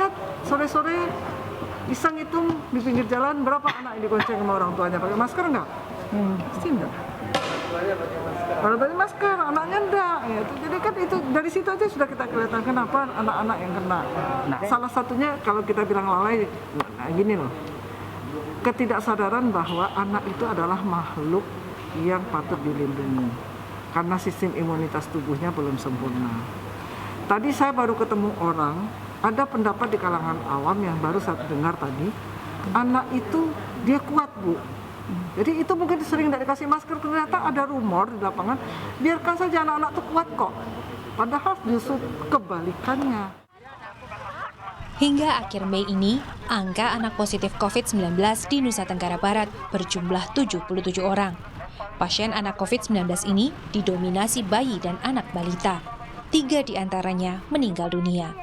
lihat sore-sore iseng hitung di pinggir jalan berapa anak yang digonceng sama orang tuanya, pakai masker nggak? Pasti enggak. Kalau pakai masker, anaknya enggak. Ya, jadi kan itu dari situ aja sudah kita kelihatan kenapa anak-anak yang kena. Salah satunya kalau kita bilang lalai, nah gini loh, ketidaksadaran bahwa anak itu adalah makhluk yang patut dilindungi karena sistem imunitas tubuhnya belum sempurna. Tadi saya baru ketemu orang, ada pendapat di kalangan awam yang baru saya dengar tadi, anak itu dia kuat, Bu. Jadi itu mungkin sering tidak dikasih masker, ternyata ada rumor di lapangan, biarkan saja anak-anak itu kuat kok. Padahal justru kebalikannya. Hingga akhir Mei ini, angka anak positif COVID-19 di Nusa Tenggara Barat berjumlah 77 orang. Pasien anak COVID-19 ini didominasi bayi dan anak balita. 3 diantaranya meninggal dunia.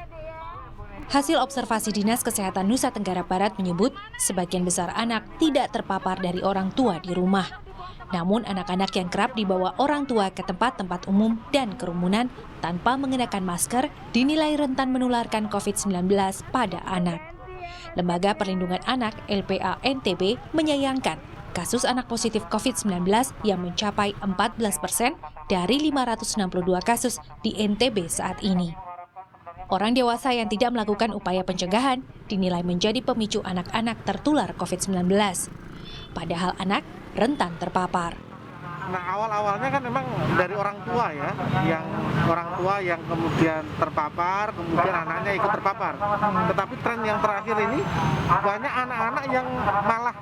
Hasil observasi Dinas Kesehatan Nusa Tenggara Barat menyebut sebagian besar anak tidak terpapar dari orang tua di rumah. Namun anak-anak yang kerap dibawa orang tua ke tempat-tempat umum dan kerumunan tanpa mengenakan masker dinilai rentan menularkan COVID-19 pada anak. Lembaga Perlindungan Anak LPA NTB menyayangkan kasus anak positif COVID-19 yang mencapai 14% dari 562 kasus di NTB saat ini. Orang dewasa yang tidak melakukan upaya pencegahan dinilai menjadi pemicu anak-anak tertular COVID-19. Padahal anak rentan terpapar. Nah, awal-awalnya kan memang dari orang tua ya, yang kemudian terpapar, kemudian anaknya ikut terpapar. Tetapi tren yang terakhir ini banyak anak-anak yang malah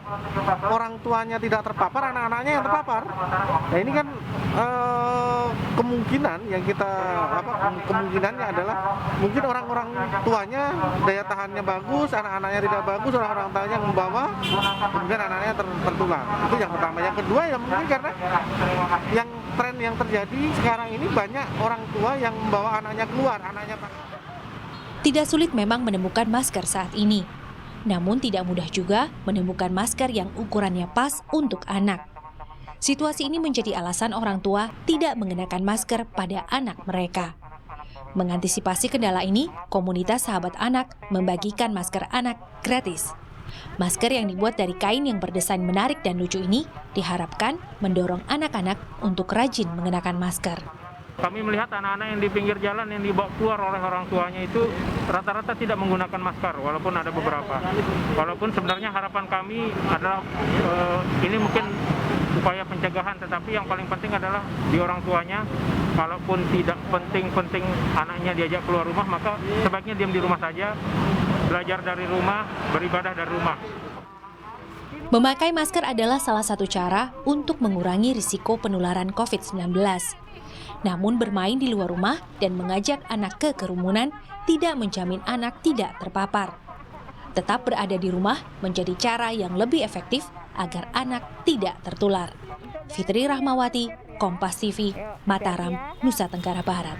orang tuanya tidak terpapar, anak-anaknya yang terpapar. Nah, ini kan kemungkinan yang kita kemungkinannya adalah mungkin orang-orang tuanya daya tahannya bagus, anak-anaknya tidak bagus, orang-orang tuanya membawa, kemudian anaknya tertular. Itu yang pertama. Yang kedua ya mungkin karena yang tren yang terjadi sekarang ini banyak orang tua yang membawa anaknya keluar, Tidak sulit memang menemukan masker saat ini. Namun tidak mudah juga menemukan masker yang ukurannya pas untuk anak. Situasi ini menjadi alasan orang tua tidak mengenakan masker pada anak mereka. Mengantisipasi kendala ini, komunitas sahabat anak membagikan masker anak gratis. Masker yang dibuat dari kain yang berdesain menarik dan lucu ini diharapkan mendorong anak-anak untuk rajin mengenakan masker. Kami melihat anak-anak yang di pinggir jalan yang dibawa keluar oleh orang tuanya itu rata-rata tidak menggunakan masker, walaupun ada beberapa. Walaupun sebenarnya harapan kami adalah ini mungkin upaya pencegahan, tetapi yang paling penting adalah di orang tuanya. Kalaupun tidak penting-penting anaknya diajak keluar rumah, maka sebaiknya diam di rumah saja, belajar dari rumah, beribadah dari rumah. Memakai masker adalah salah satu cara untuk mengurangi risiko penularan COVID-19. Namun bermain di luar rumah dan mengajak anak ke kerumunan tidak menjamin anak tidak terpapar. Tetap berada di rumah menjadi cara yang lebih efektif agar anak tidak tertular. Fitri Rahmawati, Kompas TV, Mataram, Nusa Tenggara Barat.